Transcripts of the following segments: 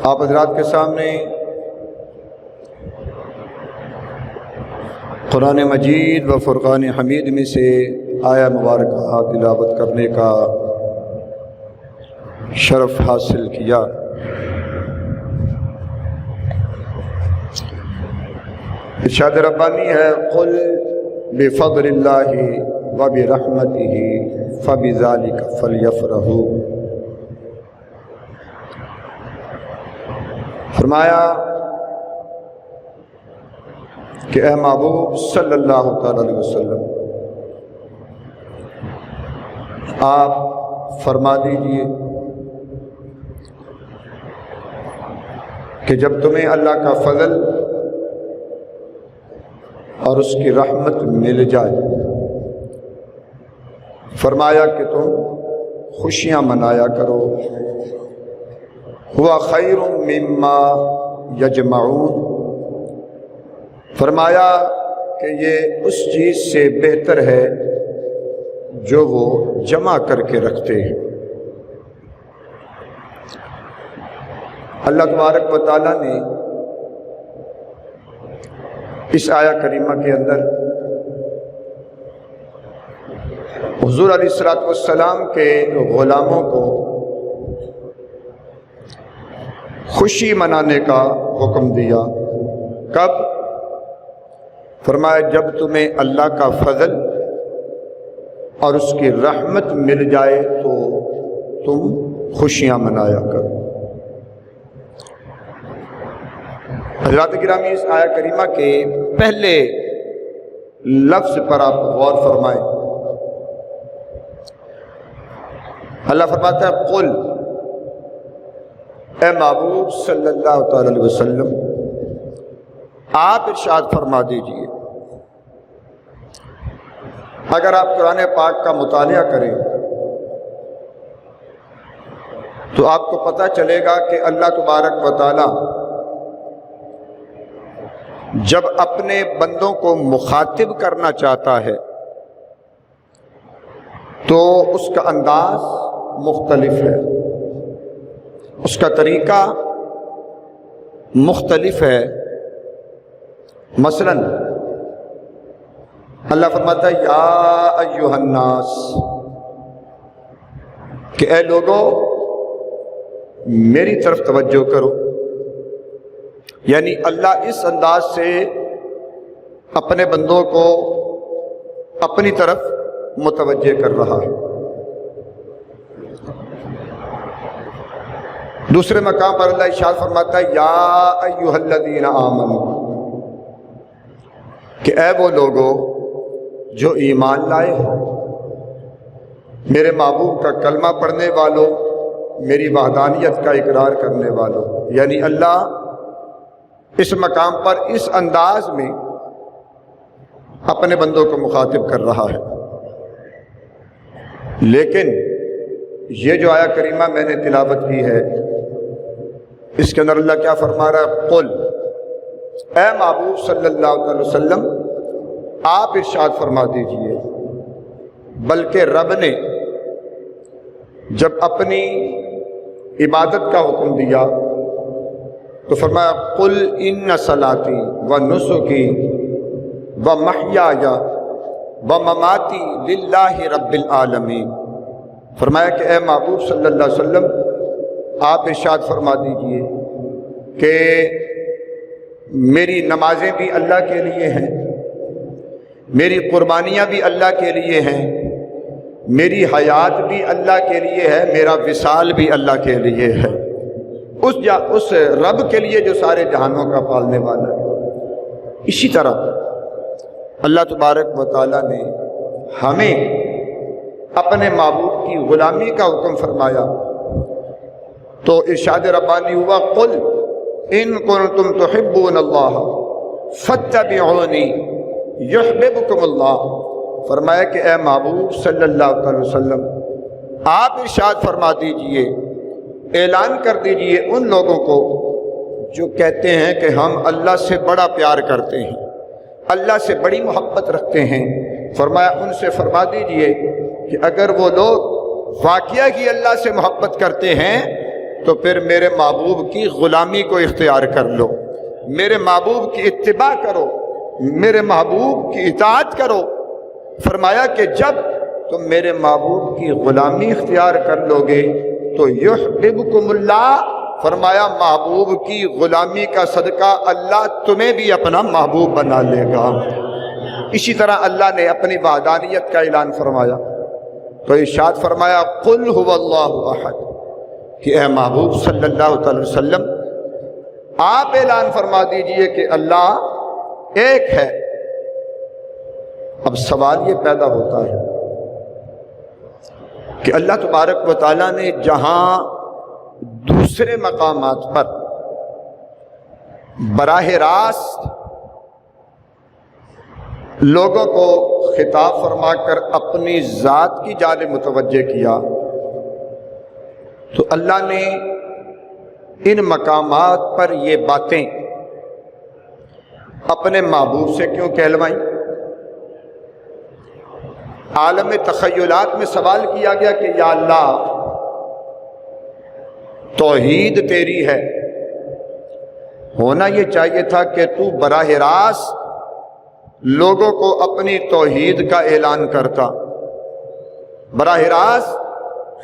آپ حضرات کے سامنے قرآن مجید و فرقان حمید میں سے آیا مبارکہ تلاوت کرنے کا شرف حاصل کیا۔ ارشاد ربانی ہے قل بفضل اللہ وبرحمتہ فبذلک فلیفرحوا۔ فرمایا کہ اے محبوب صلی اللہ تعالی علیہ وسلم آپ فرما دیجئے کہ جب تمہیں اللہ کا فضل اور اس کی رحمت مل جائے، فرمایا کہ تم خوشیاں منایا کرو، ہوا خیر مما یجمعون، فرمایا کہ یہ اس چیز سے بہتر ہے جو وہ جمع کر کے رکھتے ہیں۔ اللہ تبارک و تعالیٰ نے اس آیہ کریمہ کے اندر حضور علیہ الصلوۃ والسلام کے غلاموں کو خوشی منانے کا حکم دیا۔ کب؟ فرمایا جب تمہیں اللہ کا فضل اور اس کی رحمت مل جائے تو تم خوشیاں منایا کرو۔ حضرات گرامی، اس آیہ کریمہ کے پہلے لفظ پر آپ غور فرمائیں۔ اللہ فرماتا ہے قل، اے محبوب صلی اللہ تعالی علیہ وسلم آپ ارشاد فرما دیجئے۔ اگر آپ قرآن پاک کا مطالعہ کریں تو آپ کو پتہ چلے گا کہ اللہ تبارک و تعالی جب اپنے بندوں کو مخاطب کرنا چاہتا ہے تو اس کا انداز مختلف ہے، اس کا طریقہ مختلف ہے۔ مثلا اللہ فرماتا ہے یا ایھا الناس، کہ اے لوگوں میری طرف توجہ کرو، یعنی اللہ اس انداز سے اپنے بندوں کو اپنی طرف متوجہ کر رہا ہے۔ دوسرے مقام پر اللہ ارشاد فرماتا ہے یا ایھا الذین آمنوا، کہ اے وہ لوگوں جو ایمان لائے ہو، میرے محبوب کا کلمہ پڑھنے والوں، میری وحدانیت کا اقرار کرنے والوں، یعنی اللہ اس مقام پر اس انداز میں اپنے بندوں کو مخاطب کر رہا ہے۔ لیکن یہ جو آیہ کریمہ میں نے تلاوت کی ہے، اس کے اندر اللہ کیا فرما رہا ہے؟ قل، اے محبوب صلی اللہ علیہ وسلم آپ ارشاد فرما دیجئے۔ بلکہ رب نے جب اپنی عبادت کا حکم دیا تو فرمایا قل ان صلاتی و نسکی و محیای و مماتی للہ رب العالمین، فرمایا کہ اے محبوب صلی اللہ علیہ وسلم آپ ارشاد فرما دیجئے کہ میری نمازیں بھی اللہ کے لیے ہیں، میری قربانیاں بھی اللہ کے لیے ہیں، میری حیات بھی اللہ کے لیے ہے، میرا وصال بھی اللہ کے لیے ہے، اس رب کے لیے جو سارے جہانوں کا پالنے والا ہے۔ اسی طرح اللہ تبارک و تعالیٰ نے ہمیں اپنے معبود کی غلامی کا حکم فرمایا تو ارشاد ربانی ہوا قل ان کنتم تحبون اللہ فاتبعونی یحببکم اللہ، فرمایا کہ اے محبوب صلی اللہ علیہ وسلم آپ ارشاد فرما دیجئے، اعلان کر دیجئے ان لوگوں کو جو کہتے ہیں کہ ہم اللہ سے بڑا پیار کرتے ہیں، اللہ سے بڑی محبت رکھتے ہیں، فرمایا ان سے فرما دیجئے کہ اگر وہ لوگ واقعہ کی اللہ سے محبت کرتے ہیں تو پھر میرے محبوب کی غلامی کو اختیار کر لو، میرے محبوب کی اتباع کرو، میرے محبوب کی اطاعت کرو۔ فرمایا کہ جب تم میرے محبوب کی غلامی اختیار کر لو گے تو یحببکم اللہ، فرمایا محبوب کی غلامی کا صدقہ اللہ تمہیں بھی اپنا محبوب بنا لے گا۔ اسی طرح اللہ نے اپنی وحدانیت کا اعلان فرمایا تو ارشاد فرمایا قل هو اللہ احد، کہ اے محبوب صلی اللہ علیہ وسلم آپ اعلان فرما دیجئے کہ اللہ ایک ہے۔ اب سوال یہ پیدا ہوتا ہے کہ اللہ تبارک و تعالیٰ نے جہاں دوسرے مقامات پر براہ راست لوگوں کو خطاب فرما کر اپنی ذات کی جانب متوجہ کیا، تو اللہ نے ان مقامات پر یہ باتیں اپنے محبوب سے کیوں کہلوائیں؟ عالم تخیلات میں سوال کیا گیا کہ یا اللہ توحید تیری ہے، ہونا یہ چاہیے تھا کہ تو براہ راست لوگوں کو اپنی توحید کا اعلان کرتا، براہ راست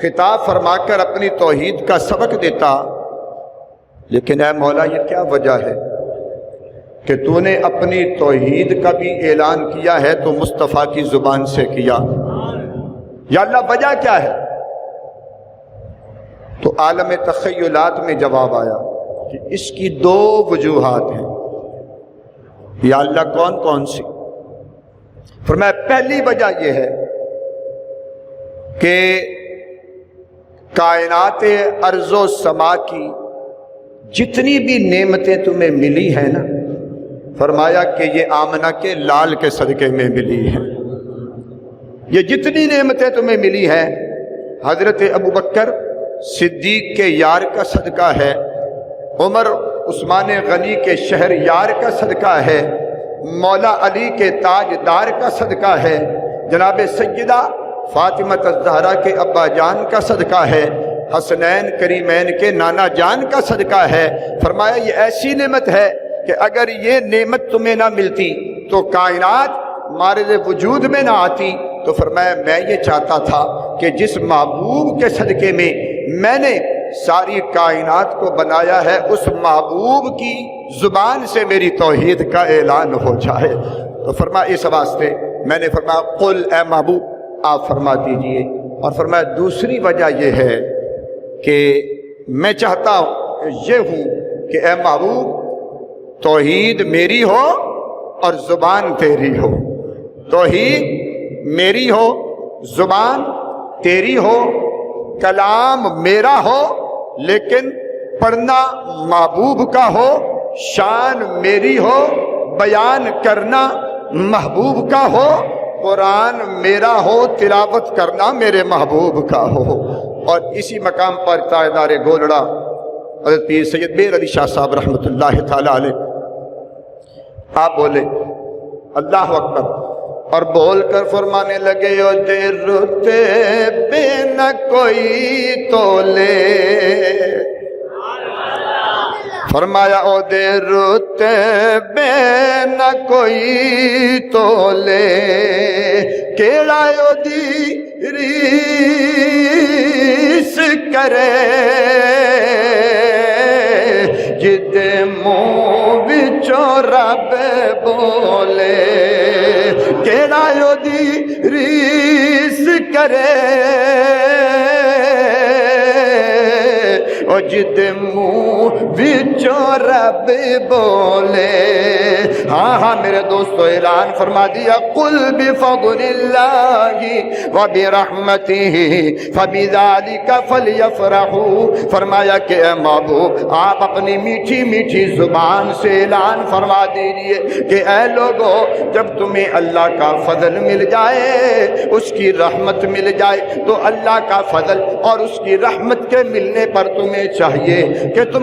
خطاب فرما کر اپنی توحید کا سبق دیتا، لیکن اے مولا یہ کیا وجہ ہے کہ تو نے اپنی توحید کا بھی اعلان کیا ہے تو مصطفیٰ کی زبان سے کیا؟ یا اللہ وجہ کیا ہے؟ تو عالم تخیلات میں جواب آیا کہ اس کی دو وجوہات ہیں۔ یا اللہ کون کون سی؟ فرمایا پہلی وجہ یہ ہے کہ کائنات ارض و سما کی جتنی بھی نعمتیں تمہیں ملی ہیں نا، فرمایا کہ یہ آمنہ کے لال کے صدقے میں ملی ہیں۔ یہ جتنی نعمتیں تمہیں ملی ہیں حضرت ابوبکر صدیق کے یار کا صدقہ ہے، عمر عثمان غنی کے شہر یار کا صدقہ ہے، مولا علی کے تاجدار کا صدقہ ہے، جناب سیدہ فاطمہ الزہرا کے ابا جان کا صدقہ ہے، حسنین کریمین کے نانا جان کا صدقہ ہے۔ فرمایا یہ ایسی نعمت ہے کہ اگر یہ نعمت تمہیں نہ ملتی تو کائنات مارد وجود میں نہ آتی۔ تو فرمایا میں یہ چاہتا تھا کہ جس محبوب کے صدقے میں میں نے ساری کائنات کو بنایا ہے اس محبوب کی زبان سے میری توحید کا اعلان ہو جائے۔ تو فرمایا اس واسطے میں نے فرمایا قل اے محبوب آپ فرما دیجئے۔ اور فرمایا دوسری وجہ یہ ہے کہ میں چاہتا ہوں کہ اے محبوب توحید میری ہو اور زبان تیری ہو، توحید میری ہو زبان تیری ہو، کلام میرا ہو لیکن پڑھنا محبوب کا ہو، شان میری ہو بیان کرنا محبوب کا ہو، قرآن میرا ہو تلاوت کرنا میرے محبوب کا ہو۔ اور اسی مقام پر تاجدار گولڑا حضرت پیر سید میر علی شاہ صاحب رحمۃ اللہ تعالی علیہ آپ بولے اللہ اکبر اور بول کر فرمانے لگے او رتے بے نہ کوئی تولے، فرمایا او رتے بے نہ کوئی تولے، کیڑا او دی ریس کرے جد منہ وچوں رب بولے، کیڑا او دی ریس کرے او جد منہ وچوں رب بولے۔ ہاں ہاں میرے دوستو اعلان فرما دیا قل بفضل اللہ وبرحمتہ فبذالک فلیفرحوا، فرمایا کہ اے محبوب آپ اپنی میٹھی میٹھی زبان سے اعلان فرما دیجئے کہ اے لوگو جب تمہیں اللہ کا فضل مل جائے، اس کی رحمت مل جائے تو اللہ کا فضل اور اس کی رحمت کے ملنے پر تمہیں چاہیے کہ تم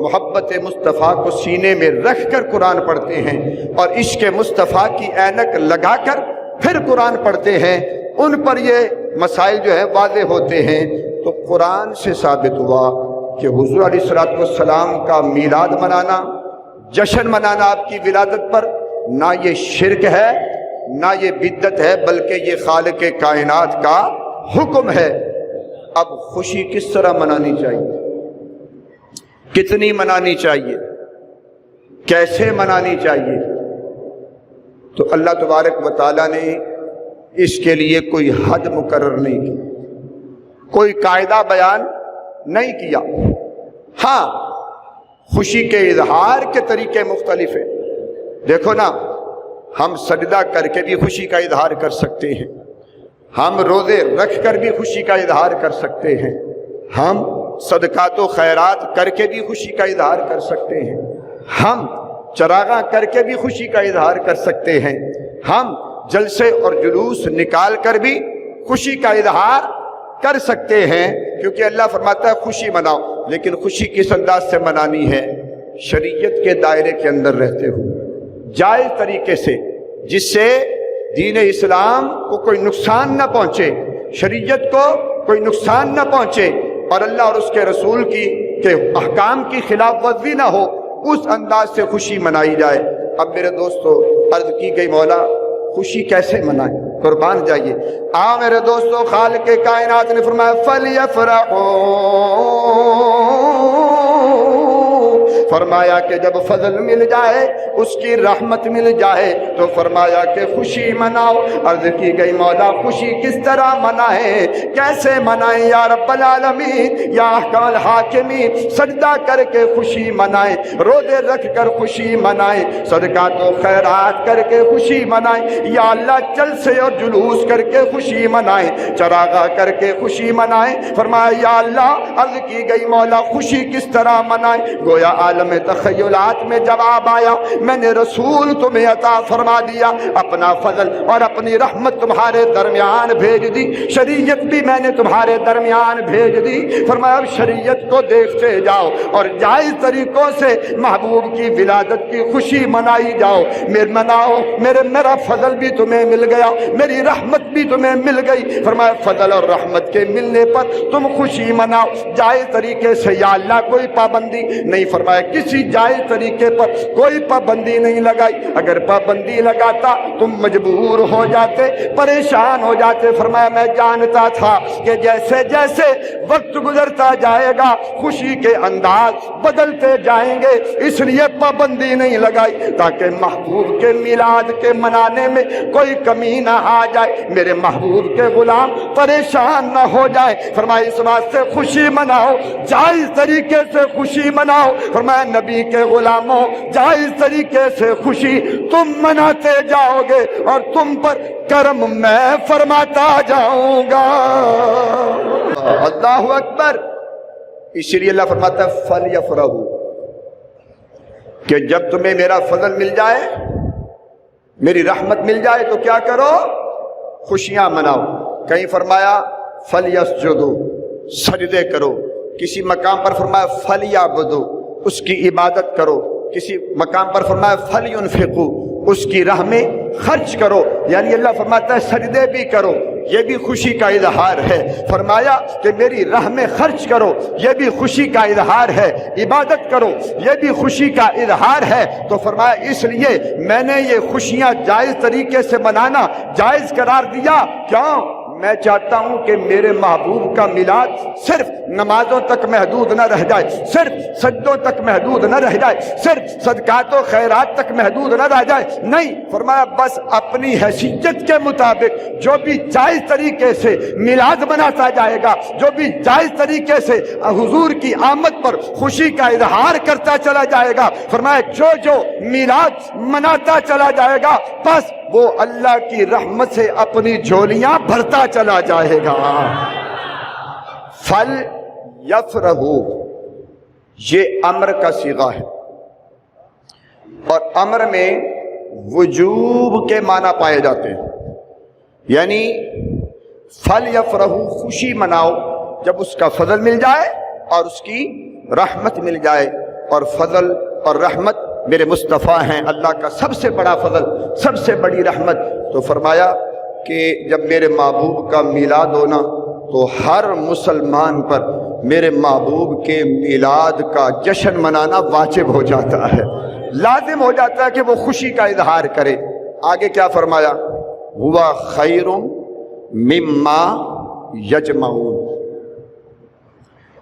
محبت مصطفیٰ کو سینے میں رکھ کر قرآن پڑھتے ہیں اور عشق مصطفیٰ کی اینک لگا کر پھر قرآن پڑھتے ہیں، ان پر یہ مسائل جو ہے واضح ہوتے ہیں۔ تو قرآن سے ثابت ہوا کہ حضور علیہ الصلوۃ والسلام کا میلاد منانا، جشن منانا آپ کی ولادت پر، نہ یہ شرک ہے نہ یہ بدعت ہے، بلکہ یہ خالق کائنات کا حکم ہے۔ اب خوشی کس طرح منانی چاہیے، کتنی منانی چاہیے، کیسے منانی چاہیے؟ تو اللہ تبارک و تعالیٰ نے اس کے لیے کوئی حد مقرر نہیں کی، کوئی قاعدہ بیان نہیں کیا۔ ہاں، خوشی کے اظہار کے طریقے مختلف ہیں۔ دیکھو نا، ہم سجدہ کر کے بھی خوشی کا اظہار کر سکتے ہیں، ہم روزے رکھ کر بھی خوشی کا اظہار کر سکتے ہیں، ہم صدقات و خیرات کر کے بھی خوشی کا اظہار کر سکتے ہیں، ہم چراغاں کر کے بھی خوشی کا اظہار کر سکتے ہیں، ہم جلسے اور جلوس نکال کر بھی خوشی کا اظہار کر سکتے ہیں، کیونکہ اللہ فرماتا ہے خوشی مناؤ۔ لیکن خوشی کس انداز سے منانی ہے؟ شریعت کے دائرے کے اندر رہتے ہوئے، جائز طریقے سے، جس سے دین اسلام کو کوئی نقصان نہ پہنچے، شریعت کو کوئی نقصان نہ پہنچے، اور اللہ اور اس کے رسول کے احکام کی خلاف ورزی نہ ہو، اس انداز سے خوشی منائی جائے۔ اب میرے دوستو، عرض کی گئی مولا خوشی کیسے منائیں؟ قربان جائیے۔ میرے دوستو، خالق کائنات نے فرمایا فَلْيَفْرَحُوا، فرمایا کہ جب فضل مل جائے، اس کی رحمت مل جائے، تو فرمایا کہ خوشی مناؤ۔ عرض کی گئی مولا خوشی کس طرح منائیں، کیسے منائیں یا رب العالمین، یا احکم الحاکمین؟ سجدہ کر کے خوشی منائیں، روزے رکھ کر خوشی منائیں، صدقات و خیرات کر کے خوشی منائیں، یا اللہ جلسے اور جلوس کر کے خوشی منائیں، چراغاں کر کے خوشی منائیں۔ فرمایا یا اللہ، عرض کی گئی مولا خوشی کس طرح منائیں؟ گویا عالم تخیلات میں جواب آیا، میں نے رسول تمہیں عطا فرما دیا، اپنا فضل اور اپنی رحمت تمہارے درمیان بھیج دی، شریعت بھی میں نے تمہارے درمیان بھیج دی۔ فرمایا اب شریعت کو دیکھتے جاؤ اور جائز طریقوں سے محبوب کی ولادت کی خوشی منائی جاؤ۔ میرا فضل بھی تمہیں مل گیا، میری رحمت بھی تمہیں مل گئی۔ فرمایا فضل اور رحمت کے ملنے پر تم خوشی مناؤ جائز طریقے سے، یا اللہ کوئی پابندی نہیں فرمایا، کسی جائز طریقے پر کوئی پابندی نہیں لگائی۔ اگر پابندی لگاتا تم مجبور ہو جاتے، پریشان ہو جاتے۔ فرمایا میں جانتا تھا کہ جیسے جیسے وقت گزرتا جائے گا خوشی کے انداز بدلتے جائیں گے، اس لیے پابندی نہیں لگائی تاکہ محبوب کے میلاد کے منانے میں کوئی کمی نہ آ جائے، میرے محبوب کے غلام پریشان نہ ہو جائے۔ فرمایا اس بات سے خوشی مناؤ، جائز طریقے سے خوشی مناؤ۔ فرمایا نبی کے غلاموں، جائز طریقے سے خوشی تم مناتے جاؤ گے اور تم پر کرم میں فرماتا جاؤں گا۔ اللہ اکبر۔ اسی لیے اللہ فرماتا ہے فَلْيَفْرَحُوا، کہ جب تمہیں میرا فضل مل جائے، میری رحمت مل جائے، تو کیا کرو؟ خوشیاں مناؤ۔ کہیں فرمایا فَلْيَسْجُدُوا، سجدے کرو، کسی مقام پر فرمایا فَلْيَعْبُدُوا، اس کی عبادت کرو، کسی مقام پر فرمایا فَلْيُنْفِقُوا، اس کی راہ میں خرچ کرو۔ یعنی اللہ فرماتا ہے سجدے بھی کرو، یہ بھی خوشی کا اظہار ہے۔ فرمایا کہ میری راہ میں خرچ کرو، یہ بھی خوشی کا اظہار ہے۔ عبادت کرو، یہ بھی خوشی کا اظہار ہے۔ تو فرمایا اس لیے میں نے یہ خوشیاں جائز طریقے سے منانا جائز قرار دیا۔ کیوں؟ میں چاہتا ہوں کہ میرے محبوب کا میلاد صرف نمازوں تک محدود نہ رہ جائے، صرف سجدوں تک محدود نہ رہ جائے، صرف صدقات و خیرات تک محدود نہ رہ جائے۔ نہیں، فرمایا بس اپنی حیثیت کے مطابق جو بھی جائز طریقے سے میلاد مناتا جائے گا، جو بھی جائز طریقے سے حضور کی آمد پر خوشی کا اظہار کرتا چلا جائے گا، فرمایا جو میلاد مناتا چلا جائے گا، بس وہ اللہ کی رحمت سے اپنی جھولیاں بھرتا چلا جائے گا۔ فَلْيَفْرَحُوا، یہ امر کا صیغہ ہے، اور امر میں وجوب کے معنی پائے جاتے ہیں۔ یعنی فَلْيَفْرَحُوا، خوشی مناؤ جب اس کا فضل مل جائے اور اس کی رحمت مل جائے۔ اور فضل اور رحمت میرے مصطفیٰ ہیں، اللہ کا سب سے بڑا فضل، سب سے بڑی رحمت۔ تو فرمایا کہ جب میرے محبوب کا میلاد ہونا تو ہر مسلمان پر میرے محبوب کے میلاد کا جشن منانا واجب ہو جاتا ہے، لازم ہو جاتا ہے کہ وہ خوشی کا اظہار کرے۔ آگے کیا فرمایا؟ ہوا خیر مما یجمعون،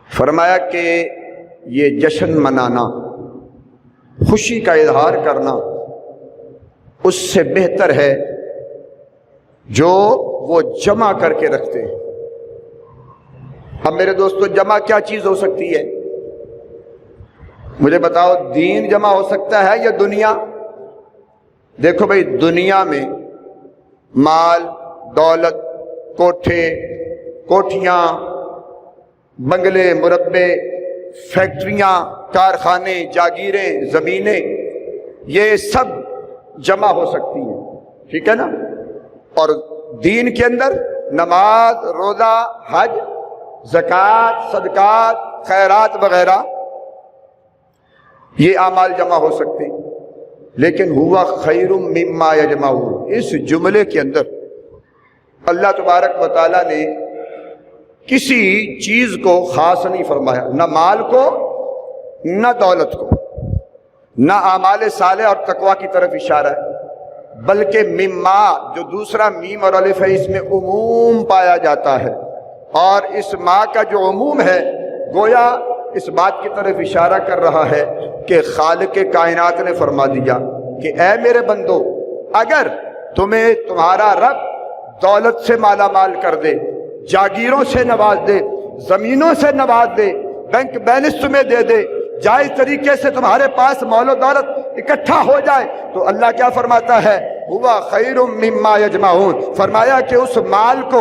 فرمایا کہ یہ جشن منانا، خوشی کا اظہار کرنا اس سے بہتر ہے جو وہ جمع کر کے رکھتے ہیں۔ اب میرے دوستو، جمع کیا چیز ہو سکتی ہے؟ مجھے بتاؤ، دین جمع ہو سکتا ہے یا دنیا؟ دیکھو بھائی، دنیا میں مال، دولت، کوٹھے، کوٹھیاں، بنگلے، مربے، فیکٹریاں، کارخانے، جاگیریں، زمینیں، یہ سب جمع ہو سکتی ہیں، ٹھیک ہے نا؟ اور دین کے اندر نماز، روزہ، حج، زکوٰۃ، صدقات، خیرات وغیرہ یہ اعمال جمع ہو سکتے ہیں۔ لیکن ہوا خیر مما یجمعون، اس جملے کے اندر اللہ تبارک و تعالیٰ نے کسی چیز کو خاص نہیں فرمایا، نہ مال کو، نہ دولت کو، نہ اعمال صالح اور تقویٰ کی طرف اشارہ ہے، بلکہ مما جو دوسرا میم اور الف ہے اس میں عموم پایا جاتا ہے، اور اس ما کا جو عموم ہے گویا اس بات کی طرف اشارہ کر رہا ہے کہ خالق کائنات نے فرما دیا کہ اے میرے بندو، اگر تمہیں تمہارا رب دولت سے مالا مال کر دے، جاگیروں سے نواز دے، زمینوں سے نواز دے، بینک بیلنس تمہیں دے دے، جائز طریقے سے تمہارے پاس مال و دولت اکٹھا ہو جائے، تو اللہ کیا فرماتا ہے؟ ہوا خیر مما یجمعون، فرمایا کہ اس مال کو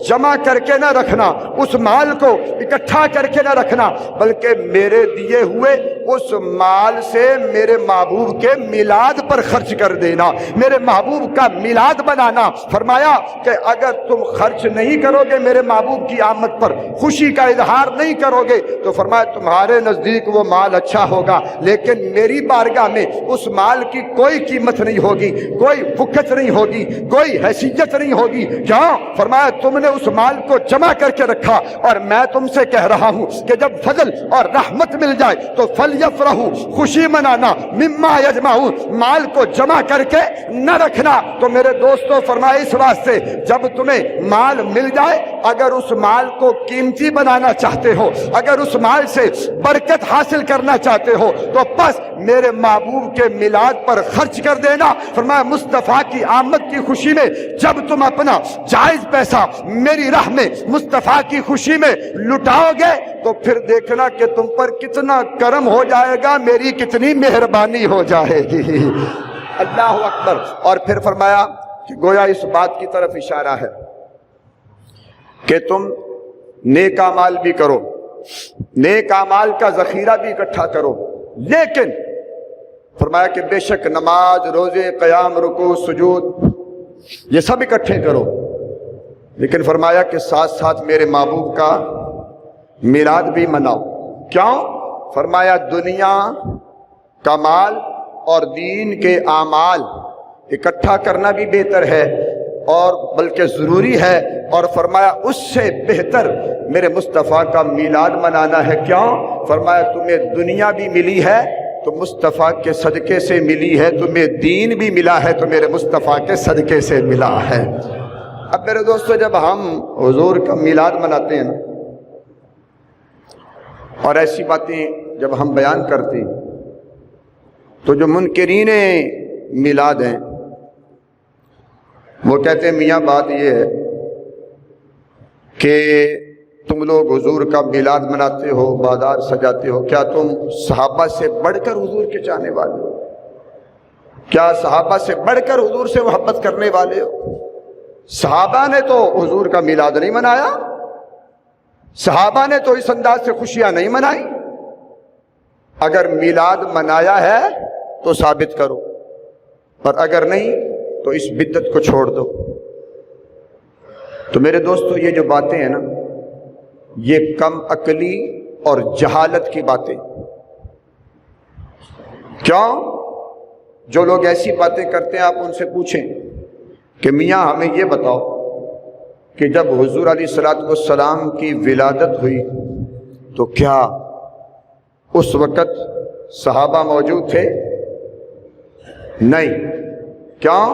جمع کر کے نہ رکھنا، اس مال کو اکٹھا کر کے نہ رکھنا، بلکہ میرے دیے ہوئے اس مال سے میرے محبوب کے میلاد پر خرچ کر دینا، میرے محبوب کا میلاد بنانا۔ فرمایا کہ اگر تم خرچ نہیں کرو گے میرے محبوب کی آمد پر، خوشی کا اظہار نہیں کرو گے، تو فرمایا تمہارے نزدیک وہ مال اچھا ہوگا، لیکن میری بارگاہ میں اس مال کی کوئی قیمت نہیں ہوگی، کوئی فکت نہیں ہوگی، کوئی حیثیت نہیں ہوگی۔ کیوں؟ فرمایا تم نے اس مال کو جمع کر کے رکھا، اور میں تم سے کہہ رہا ہوں کہ جب فضل اور رحمت مل جائے تو فلیفرحوا، خوشی منانا، مما یجمعون، مال کو جمع کر کے نہ رکھنا۔ تو میرے دوستو، فرمایا اس واسطے جب تمہیں مال مل جائے، اگر اس مال کو قیمتی بنانا چاہتے ہو، اگر اس مال سے برکت حاصل کرنا چاہتے ہو، تو بس میرے محبوب کے میلاد پر خرچ کر دینا۔ فرمایا مصطفیٰ کی آمد کی خوشی میں جب تم اپنا جائز پیسہ میری راہ میں مصطفیٰ کی خوشی میں لٹاؤ گے، تو پھر دیکھنا کہ تم پر کتنا کرم ہو جائے گا، میری کتنی مہربانی ہو جائے گی۔ اللہ اکبر۔ اور پھر فرمایا کہ گویا اس بات کی طرف اشارہ ہے کہ تم نیک اعمال بھی کرو، نیک اعمال کا ذخیرہ بھی اکٹھا کرو، لیکن فرمایا کہ بے شک نماز، روزے، قیام، رکوع، سجود یہ سب اکٹھے کرو، لیکن فرمایا کہ ساتھ ساتھ میرے محبوب کا میلاد بھی مناؤ۔ کیوں؟ فرمایا دنیا کا مال اور دین کے اعمال اکٹھا کرنا بھی بہتر ہے، اور بلکہ ضروری ہے، اور فرمایا اس سے بہتر میرے مصطفیٰ کا میلاد منانا ہے۔ کیوں؟ فرمایا تمہیں دنیا بھی ملی ہے تو مصطفیٰ کے صدقے سے ملی ہے، تمہیں دین بھی ملا ہے تو میرے مصطفیٰ کے صدقے سے ملا ہے۔ اب میرے دوستو، جب ہم حضور کا میلاد مناتے ہیں نا، اور ایسی باتیں جب ہم بیان کرتے ہیں، تو جو منکرین میلاد ہیں وہ کہتے ہیں میاں بات یہ ہے کہ تم لوگ حضور کا میلاد مناتے ہو، بازار سجاتے ہو، کیا تم صحابہ سے بڑھ کر حضور کے چاہنے والے ہو؟ کیا صحابہ سے بڑھ کر حضور سے محبت کرنے والے ہو؟ صحابہ نے تو حضور کا میلاد نہیں منایا، صحابہ نے تو اس انداز سے خوشیاں نہیں منائی۔ اگر میلاد منایا ہے تو ثابت کرو، اور اگر نہیں تو اس بدعت کو چھوڑ دو۔ تو میرے دوستو، یہ جو باتیں ہیں نا، یہ کم عقلی اور جہالت کی باتیں، کیوں؟ جو لوگ ایسی باتیں کرتے ہیں آپ ان سے پوچھیں کہ میاں ہمیں یہ بتاؤ کہ جب حضور علیہ الصلوۃ والسلام کی ولادت ہوئی تو کیا اس وقت صحابہ موجود تھے؟ نہیں۔ کیوں؟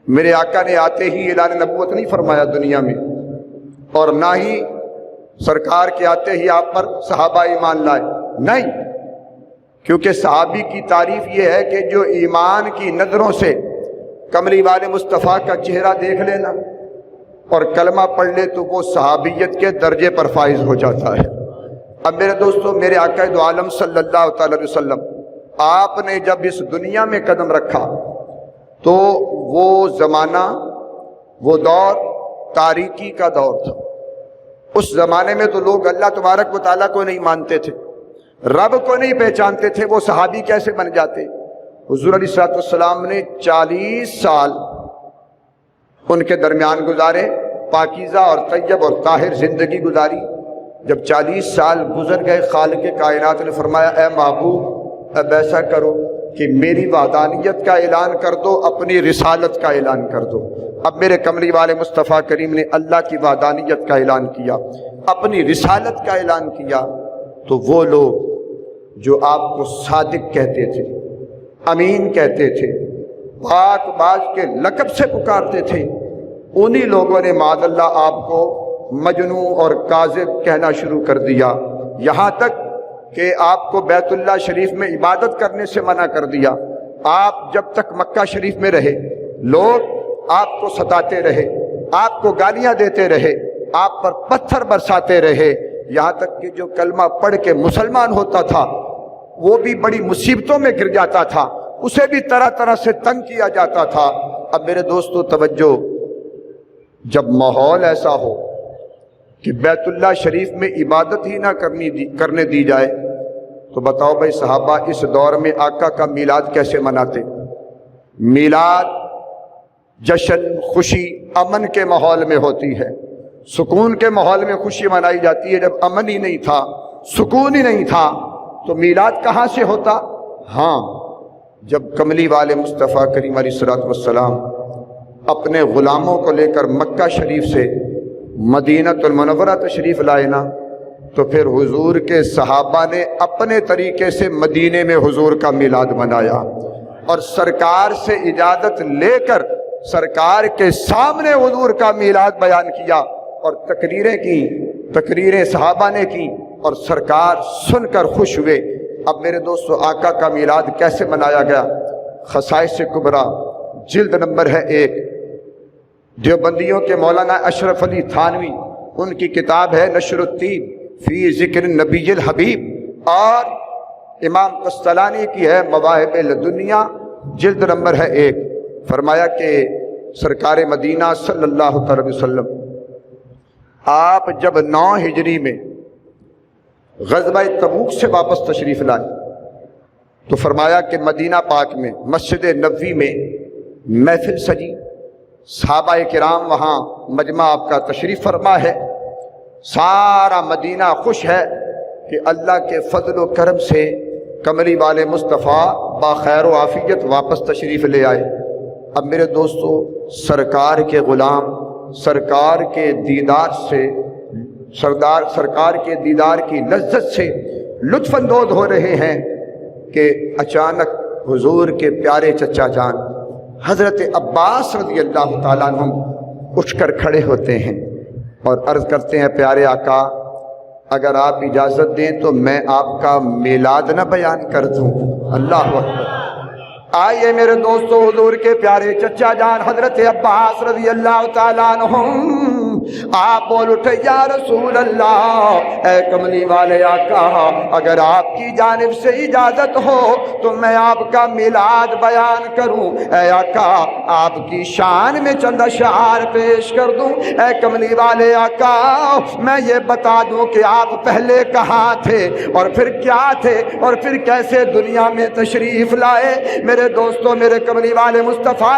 میرے آقا نے آتے ہی اعلان نبوت نہیں فرمایا دنیا میں، اور نہ ہی سرکار کے آتے ہی آپ پر صحابہ ایمان لائے، نہیں، کیونکہ صحابی کی تعریف یہ ہے کہ جو ایمان کی نظروں سے کملی والے مصطفیٰ کا چہرہ دیکھ لینا اور کلمہ پڑھ لے تو وہ صحابیت کے درجے پر فائز ہو جاتا ہے۔ اب میرے دوستو، میرے آقا دو عالم صلی اللہ تعالی علیہ وسلم آپ نے جب اس دنیا میں قدم رکھا تو وہ زمانہ، وہ دور تاریکی کا دور تھا۔ اس زمانے میں تو لوگ اللہ تبارک و تعالیٰ کو نہیں مانتے تھے، رب کو نہیں پہچانتے تھے، وہ صحابی کیسے بن جاتے؟ حضور علیہ الصلوۃ والسلام نے 40 سال ان کے درمیان گزارے، پاکیزہ اور طیب اور طاہر زندگی گزاری۔ جب 40 سال گزر گئے، خالق کائنات نے فرمایا اے محبوب اب ایسا کرو کہ میری وحدانیت کا اعلان کر دو، اپنی رسالت کا اعلان کر دو۔ اب میرے کملی والے مصطفیٰ کریم نے اللہ کی وحدانیت کا اعلان کیا، اپنی رسالت کا اعلان کیا، تو وہ لوگ جو آپ کو صادق کہتے تھے، امین کہتے تھے، پاک باز کے لقب سے پکارتے تھے، انہی لوگوں نے معاذ اللہ آپ کو مجنوں اور کاذب کہنا شروع کر دیا، یہاں تک کہ آپ کو بیت اللہ شریف میں عبادت کرنے سے منع کر دیا۔ آپ جب تک مکہ شریف میں رہے لوگ آپ کو ستاتے رہے، آپ کو گالیاں دیتے رہے، آپ پر پتھر برساتے رہے، یہاں تک کہ جو کلمہ پڑھ کے مسلمان ہوتا تھا وہ بھی بڑی مصیبتوں میں گر جاتا تھا، اسے بھی طرح طرح سے تنگ کیا جاتا تھا۔ اب میرے دوستو توجہ، جب ماحول ایسا ہو کہ بیت اللہ شریف میں عبادت ہی نہ کرنے دی جائے تو بتاؤ بھائی صحابہ اس دور میں آقا کا میلاد کیسے مناتے؟ میلاد جشن، خوشی، امن کے ماحول میں ہوتی ہے، سکون کے ماحول میں خوشی منائی جاتی ہے۔ جب امن ہی نہیں تھا، سکون ہی نہیں تھا تو میلاد کہاں سے ہوتا؟ ہاں، جب کملی والے مصطفیٰ کریم علیہ الصلوۃ والسلام اپنے غلاموں کو لے کر مکہ شریف سے مدینہ المنورہ تشریف لائے نا، تو پھر حضور کے صحابہ نے اپنے طریقے سے مدینے میں حضور کا میلاد منایا، اور سرکار سے اجازت لے کر سرکار کے سامنے حضور کا میلاد بیان کیا، اور تقریریں کی، تقریریں صحابہ نے کی، اور سرکار سن کر خوش ہوئے۔ اب میرے دوستو آقا کا میلاد کیسے منایا گیا؟ خصائص کبریٰ جلد نمبر ہے 1، دیوبندیوں کے مولانا اشرف علی تھانوی، ان کی کتاب ہے نشر الطیب فی ذکر النبی الحبیب، اور امام قسطلانی کی ہے مواہب لدنیا، جلد نمبر ہے 1۔ فرمایا کہ سرکار مدینہ صلی اللہ علیہ وسلم آپ جب 9 ہجری میں غزوہ تبوک سے واپس تشریف لائے تو فرمایا کہ مدینہ پاک میں مسجد نبوی میں محفل سجی، صحابہ کرام وہاں مجمع آپ کا تشریف فرما ہے، سارا مدینہ خوش ہے کہ اللہ کے فضل و کرم سے کملی والے مصطفیٰ باخیر و عافیت واپس تشریف لے آئے۔ اب میرے دوستو سرکار کے غلام سرکار کے دیدار سے، سرکار کے دیدار کی لذت سے لطف اندوز ہو رہے ہیں کہ اچانک حضور کے پیارے چچا جان حضرت عباس رضی اللہ تعالیٰ عنہ اٹھ کر کھڑے ہوتے ہیں اور عرض کرتے ہیں پیارے آقا اگر آپ اجازت دیں تو میں آپ کا میلاد نہ بیان کر دوں۔ اللہ اکبر۔ آئیے میرے دوستو حضور کے پیارے چچا جان حضرت عباس رضی اللہ تعالیٰ عنہ آپ بول اٹھے یا رسول اللہ، اے کملی والے آقا اگر آپ کی جانب سے اجازت ہو تو میں آپ کا میلاد بیان کروں، اے آقا آپ کی شان میں چند اشعار پیش کر دوں۔ اے کملی والے آقا میں یہ بتا دوں کہ آپ پہلے کہاں تھے اور پھر کیا تھے اور پھر کیسے دنیا میں تشریف لائے۔ میرے دوستوں میرے کملی والے مصطفیٰ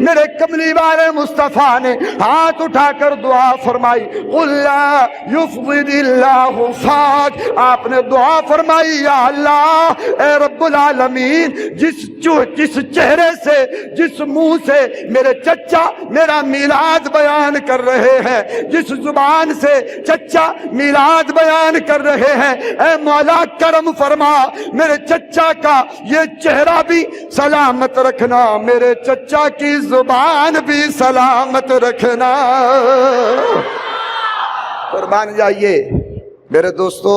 میرے کملی والے مصطفیٰ نے ہاتھ اٹھا کر دعا فرمائی، قل لا یفضل اللہ فاک، آپ نے دعا فرمائی یا اللہ اے رب العالمین، جس چہرے سے جس منہ سے میرے چچا میرا میلاد بیان کر رہے ہیں، جس زبان سے چچا میلاد بیان کر رہے ہیں، اے مولا کرم فرما، میرے چچا کا یہ چہرہ بھی سلامت رکھنا، میرے چچا کی زبان بھی سلامت رکھنا۔ قربان جائیے میرے دوستو،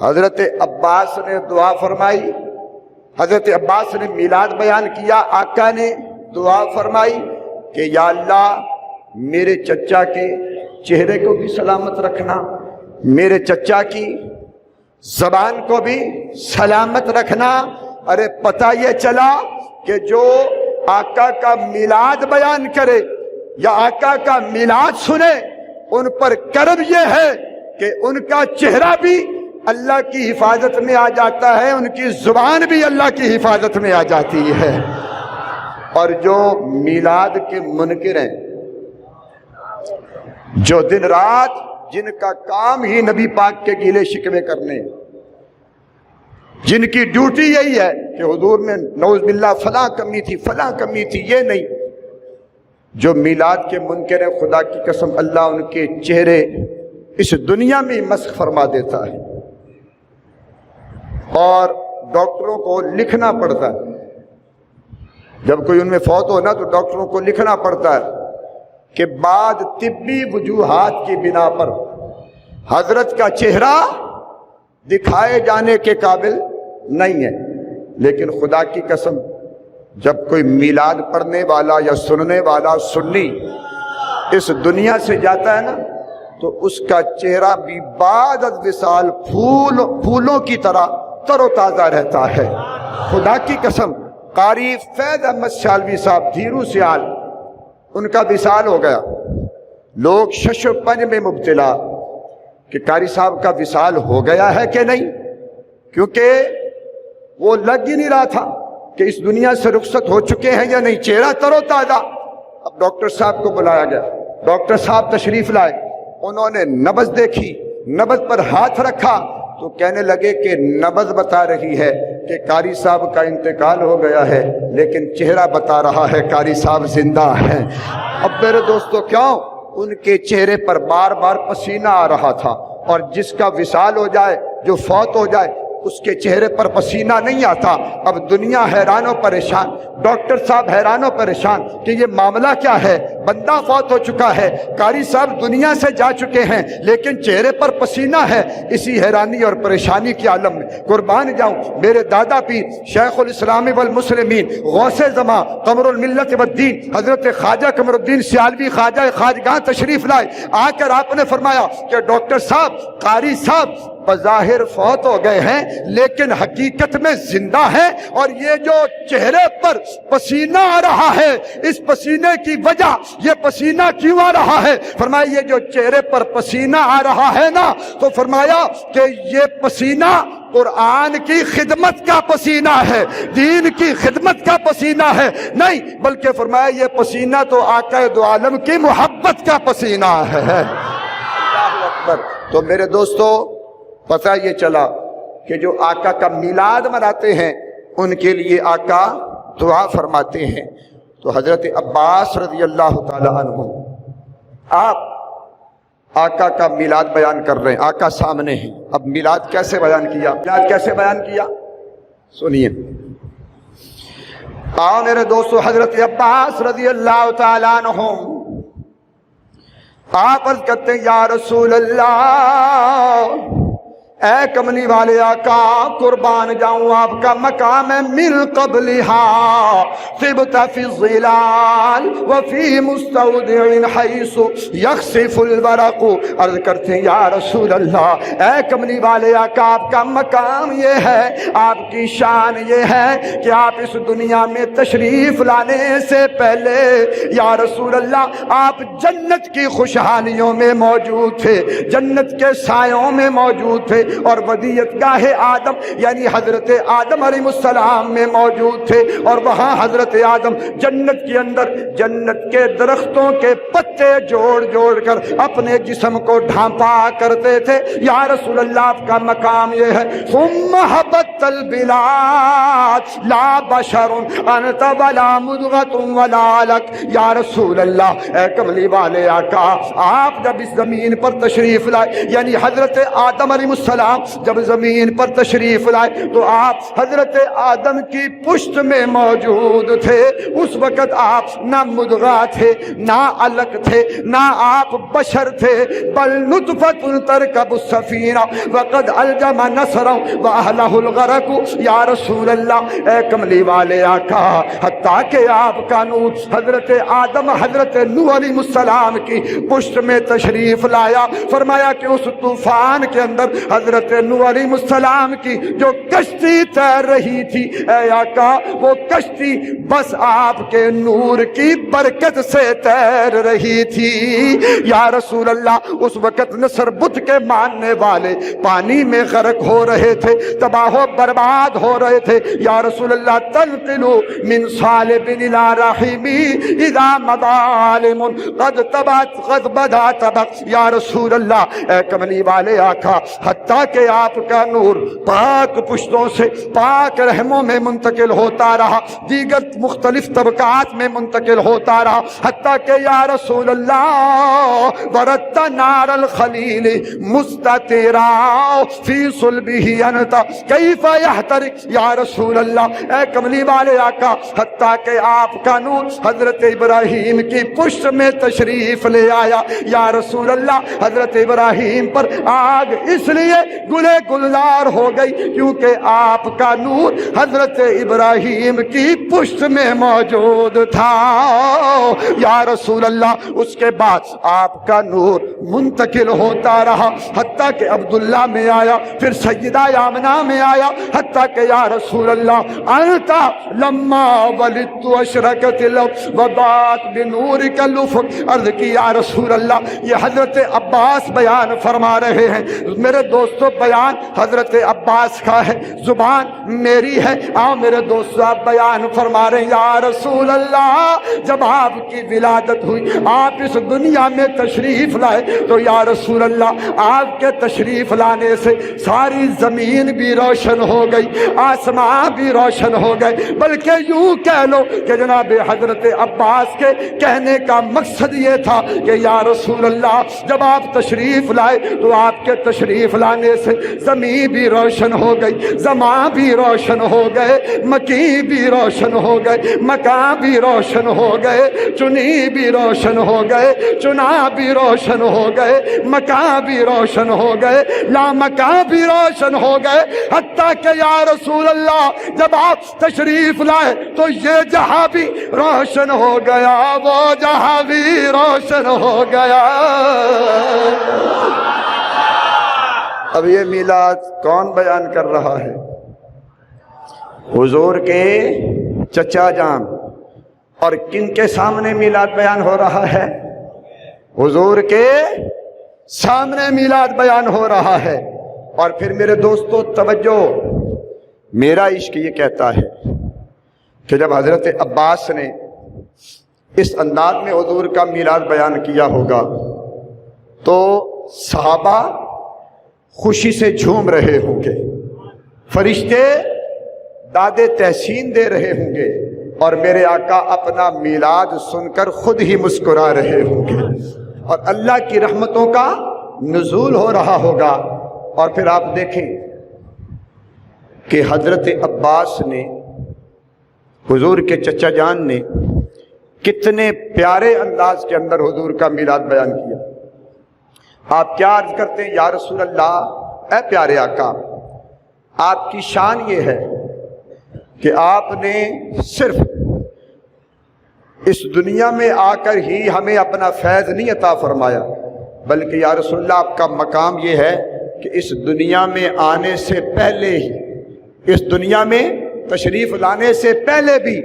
حضرت عباس نے دعا فرمائی، حضرت عباس نے میلاد بیان کیا، آقا نے دعا فرمائی کہ یا اللہ میرے چچا کے چہرے کو بھی سلامت رکھنا، میرے چچا کی زبان کو بھی سلامت رکھنا۔ ارے پتہ یہ چلا کہ جو آقا کا میلاد بیان کرے یا آقا کا میلاد سنے، ان پر کرم یہ ہے کہ ان کا چہرہ بھی اللہ کی حفاظت میں آ جاتا ہے، ان کی زبان بھی اللہ کی حفاظت میں آ جاتی ہے۔ اور جو میلاد کے منکر ہیں، جو دن رات جن کا کام ہی نبی پاک کے گیلے شکوے کرنے، جن کی ڈیوٹی یہی ہے کہ حضور میں نعوذ باللہ فلاں کمی تھی فلاں کمی تھی، یہ نہیں، جو میلاد کے منکر ہیں، خدا کی قسم اللہ ان کے چہرے اس دنیا میں مسخ فرما دیتا ہے۔ اور ڈاکٹروں کو لکھنا پڑتا ہے، جب کوئی ان میں فوت ہو نا تو ڈاکٹروں کو لکھنا پڑتا ہے کہ بعد طبی وجوہات کی بنا پر حضرت کا چہرہ دکھائے جانے کے قابل نہیں ہے۔ لیکن خدا کی قسم جب کوئی میلاد پڑھنے والا یا سننے والا سنی اس دنیا سے جاتا ہے نا، تو اس کا چہرہ بھی بعد از وصال پھولوں کی طرح تر و تازہ رہتا ہے۔ خدا کی قسم قاری فیض احمد سیالوی صاحب دھیرو سیال، ان کا وصال ہو گیا، لوگ شش و پنج میں مبتلا کہ قاری صاحب کا وصال ہو گیا ہے کہ نہیں، کیونکہ وہ لگ ہی نہیں رہا تھا کہ اس دنیا سے رخصت ہو چکے ہیں یا نہیں، چہرہ تر و تازہ۔ اب ڈاکٹر صاحب کو بلایا گیا، ڈاکٹر صاحب تشریف لائے، انہوں نے نبض دیکھی، نبض پر ہاتھ رکھا تو کہنے لگے کہ نبض بتا رہی ہے کہ قاری صاحب کا انتقال ہو گیا ہے، لیکن چہرہ بتا رہا ہے قاری صاحب زندہ ہیں۔ اب میرے دوستو کیوں؟ ان کے چہرے پر بار بار پسینہ آ رہا تھا، اور جس کا وصال ہو جائے، جو فوت ہو جائے، اس کے چہرے پر پسینہ نہیں آتا۔ اب دنیا حیران و پریشان، ڈاکٹر صاحب حیران و پریشان کہ یہ معاملہ کیا ہے، بندہ فوت ہو چکا ہے، قاری صاحب دنیا سے جا چکے ہیں، لیکن چہرے پر پسینہ ہے۔ اسی حیرانی اور پریشانی کے عالم میں قربان جاؤں میرے دادا پیر شیخ الاسلام والمسلمین غوث زماں قمر الملت والدین حضرت خواجہ قمر الدین سیالوی خواجہ خواجگاہ تشریف لائے۔ آ کر آپ نے فرمایا کہ ڈاکٹر صاحب، قاری صاحب بظاہر فوت ہو گئے ہیں لیکن حقیقت میں زندہ ہیں، اور یہ جو چہرے پر پسینہ آ رہا ہے، اس پسینے کی وجہ، یہ پسینہ کیوں آ رہا ہے؟ فرمایا یہ جو چہرے پر پسینہ آ رہا ہے نا، تو فرمایا کہ یہ پسینہ قرآن کی خدمت کا پسینہ ہے، دین کی خدمت کا پسینہ ہے، نہیں بلکہ فرمایا یہ پسینہ تو آقا دو عالم کی محبت کا پسینہ ہے۔ اللہ اکبر۔ تو میرے دوستو پتہ یہ چلا کہ جو آقا کا میلاد مناتے ہیں ان کے لیے آقا دعا فرماتے ہیں۔ تو حضرت عباس رضی اللہ تعالی عنہ آپ آقا کا میلاد بیان کر رہے ہیں، آقا سامنے ہیں۔ اب میلاد کیسے بیان کیا؟ میلاد کیسے بیان کیا سنیے۔ آؤ میرے دوستو، حضرت عباس رضی اللہ تعالی عنہ آپ عرض کرتے ہیں یا رسول اللہ، اے کملی والے آقا قربان جاؤں آپ کا مقام ہے من قبلہا طبت فی الظلال وفی مستودع حیث یخسف الورق۔ عرض کرتے ہیں یا رسول اللہ، اے کملی والے آقا آپ کا مقام یہ ہے، آپ کی شان یہ ہے کہ آپ اس دنیا میں تشریف لانے سے پہلے یا رسول اللہ آپ جنت کی خوشحالیوں میں موجود تھے، جنت کے سایوں میں موجود تھے، اور ودیعت گاہ آدم یعنی حضرت آدم علیہ السلام میں موجود تھے، اور وہاں حضرت آدم جنت کے اندر جنت کے درختوں کے پتے جوڑ جوڑ کر اپنے جسم کو ڈھانپا کرتے تھے۔ یا رسول اللہ آپ کا مقام یہ ہے، ثم حبت البلاد لا بشر انت ولا مدغۃ ولا علق۔ یا رسول اللہ، اے کملی والے آقا، آپ جب اس زمین پر تشریف لائے یعنی حضرت آدم علیہ السلام جب زمین پر تشریف لائے تو آپ حضرت آدم کی پشت میں موجود تھے۔ اس وقت آپ نہ مدغہ تھے، نہ علق تھے، نہ آپ بشر تھے، بل نطفۃ ترکب السفینہ وقد الجم نصرا واہلہ الغرق۔ یا رسول اللہ، اے کملی والے آقا، حتیٰ کہ آپ کا نور حضرت آدم حضرت نوح علیہ السلام کی پشت میں تشریف لایا، فرمایا کہ اس طوفان کے اندر حضرت نوح علیہ السلام کی جو کشتی تیر رہی تھی، اے آقا وہ کشتی بس آپ کے نور کی برکت سے تیر رہی تھی۔ یا رسول اللہ، اس وقت نصر بت کے ماننے والے پانی میں غرق ہو رہے تھے، تباہ و برباد ہو رہے تھے۔ یا رسول اللہ، تنقلو من صالب الى رحیمی اذا مظالم قد تبت قد بدا تبق۔ یا رسول اللہ، اے کملی والے آقا، حتیٰ کہ آپ کا نور پاک پشتوں سے پاک رحموں میں منتقل ہوتا رہا، دیگر مختلف طبقات میں منتقل ہوتا رہا، حتیٰ کہ یا رسول اللہ وردت نار الخلیل مستترا فی صلبہ انت کیف یحترق۔ یا رسول اللہ، اے کملی والے آقا، حتیٰ کہ آپ کا نور حضرت ابراہیم کی پشت میں تشریف لے آیا۔ یا رسول اللہ، حضرت ابراہیم پر آگ اس لیے گلے گلزار ہو گئی کیونکہ آپ کا نور حضرت ابراہیم کی پشت میں موجود تھا۔ یا رسول اللہ، اس کے بعد آپ کا نور منتقل ہوتا رہا حتیٰ کہ عبداللہ میں آیا، پھر سیدہ آمنہ میں آیا، حتیٰ کہ یا رسول اللہ انتا لما ولدت اشرکت الارض وضاءت بنورک الافق۔ عرض کی یا رسول اللہ، یہ حضرت عباس بیان فرما رہے ہیں۔ میرے دوستو، بیان حضرت عباس کا ہے، زبان میری ہے۔ آؤ میرے دوستو، آپ بیان فرما رہے ہیں، یا رسول اللہ جب آپ کی ولادت ہوئی، آپ اس دنیا میں تشریف لائے تو یا رسول اللہ آپ کے تشریف لانے سے ساری زمین بھی روشن ہو گئی، آسمان بھی روشن ہو گئے، بلکہ یوں کہہ لو کہ جناب حضرت عباس کے کہنے کا مقصد یہ تھا کہ یا رسول اللہ جب آپ تشریف لائے تو آپ کے تشریف لانے سے زمین بھی روشن ہو گئی، زمان بھی روشن ہو گئے، مکی بھی روشن ہو گئے، مکان بھی روشن ہو گئے، چنی بھی روشن ہو گئے، چنا بھی روشن ہو گئے، مکان بھی روشن ہو گئے، لامکان بھی روشن ہو گئے، حتیٰ کہ یا رسول اللہ جب آپ تشریف لائے تو یہ جہاں بھی روشن ہو گیا، وہ جہاں بھی روشن ہو گیا۔ اب یہ میلاد کون بیان کر رہا ہے؟ حضور کے چچا جان۔ اور کن کے سامنے میلاد بیان ہو رہا ہے؟ حضور کے سامنے میلاد بیان ہو رہا ہے۔ اور پھر میرے دوستو توجہ، میرا عشق یہ کہتا ہے کہ جب حضرت عباس نے اس انداز میں حضور کا میلاد بیان کیا ہوگا تو صحابہ خوشی سے جھوم رہے ہوں گے، فرشتے داد تحسین دے رہے ہوں گے، اور میرے آقا اپنا میلاد سن کر خود ہی مسکرا رہے ہوں گے، اور اللہ کی رحمتوں کا نزول ہو رہا ہوگا۔ اور پھر آپ دیکھیں کہ حضرت عباس نے، حضور کے چچا جان نے کتنے پیارے انداز کے اندر حضور کا میلاد بیان کیا۔ آپ کیا عرض کرتے ہیں؟ یا رسول اللہ، اے پیارے آقا، آپ کی شان یہ ہے کہ آپ نے صرف اس دنیا میں آ کر ہی ہمیں اپنا فیض نہیں عطا فرمایا، بلکہ یا رسول اللہ آپ کا مقام یہ ہے کہ اس دنیا میں آنے سے پہلے ہی، اس دنیا میں تشریف لانے سے پہلے بھی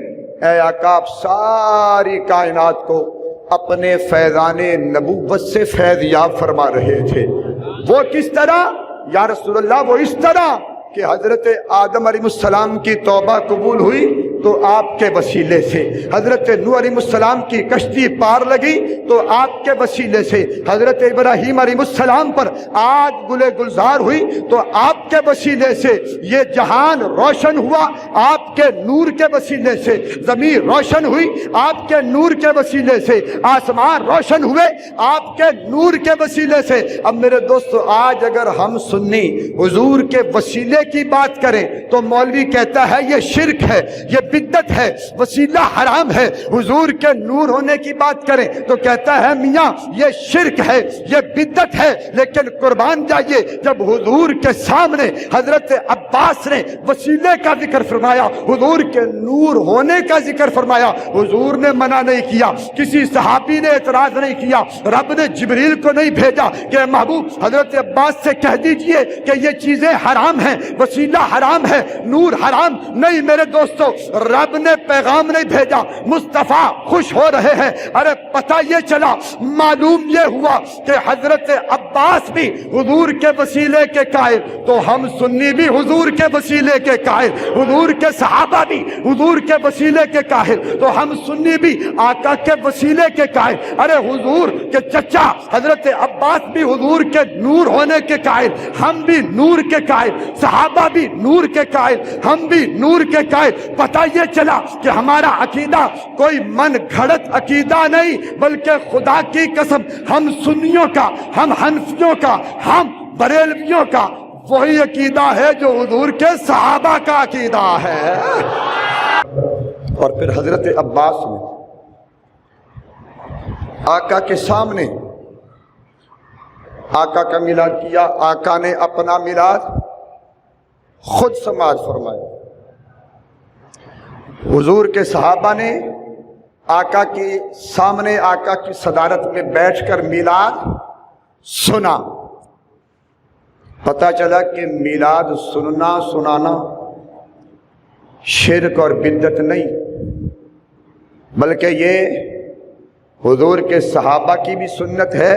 اے آقا آپ ساری کائنات کو اپنے فیضان نبوت سے فیض یاب فرما رہے تھے۔ وہ کس طرح یا رسول اللہ وہ اس طرح کہ حضرت آدم علیہ السلام کی توبہ قبول ہوئی تو آپ کے وسیلے سے، حضرت نوح علیہ السلام کی کشتی پار لگی تو آپ کے وسیلے سے، حضرت ابراہیم علیہ السلام پر آج گلے گلزار ہوئی تو آپ کے وسیلے سے، یہ جہان روشن ہوا آپ کے نور کے وسیلے سے، زمین روشن ہوئی آپ کے نور کے وسیلے سے، آسمان روشن ہوئے آپ کے نور کے وسیلے سے۔ اب میرے دوستو، آج اگر ہم سنی حضور کے وسیلے کی بات کریں تو مولوی کہتا ہے یہ شرک ہے، یہ بدعت ہے، وسیلہ حرام ہے۔ حضور کے نور ہونے کی بات کریں تو کہتا ہے میاں یہ شرک ہے، یہ بدعت ہے۔ لیکن قربان جائیے، جب حضور کے سامنے حضرت عباس نے وسیلے کا ذکر فرمایا، حضور کے نور ہونے کا ذکر فرمایا، حضور نے منع نہیں کیا، کسی صحابی نے اعتراض نہیں کیا، رب نے جبریل کو نہیں بھیجا کہ محبوب حضرت عباس سے کہہ دیجئے کہ یہ چیزیں حرام ہیں، وسیلہ حرام ہے، نور حرام نہیں۔ میرے دوستو، رب نے پیغام نہیں بھیجا، مصطفیٰ خوش ہو رہے ہیں۔ ارے پتہ یہ چلا، معلوم یہ ہوا کہ حضرت عباس بھی حضور کے وسیلے کے قائل، تو ہم سنی بھی حضور کے وسیلے کے قائل، حضور کے صحابہ بھی حضور کے وسیلے کے قائل، تو ہم سنی بھی آقا کے وسیلے کے قائل۔ ارے حضور کے چچا حضرت عباس بھی حضور کے نور ہونے کے قائل، ہم بھی نور کے قائل، صحابہ بھی نور کے قائل، ہم بھی نور کے قائل۔ پتہ یہ چلا کہ ہمارا عقیدہ کوئی من گھڑت عقیدہ نہیں، بلکہ خدا کی قسم ہم سنیوں کا، ہم حنفیوں کا، ہم بریلویوں کا وہی عقیدہ ہے جو حضور کے صحابہ کا عقیدہ ہے۔ اور پھر حضرت عباس نے آقا کے سامنے آقا کا میلاد کیا، آقا نے اپنا میلاد خود سماعت فرمایا، حضور کے صحابہ نے آقا کے سامنے آقا کی صدارت میں بیٹھ کر میلاد سنا۔ پتہ چلا کہ میلاد سننا سنانا شرک اور بدعت نہیں، بلکہ یہ حضور کے صحابہ کی بھی سنت ہے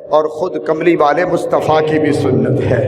اور خود کملی والے مصطفیٰ کی بھی سنت ہے۔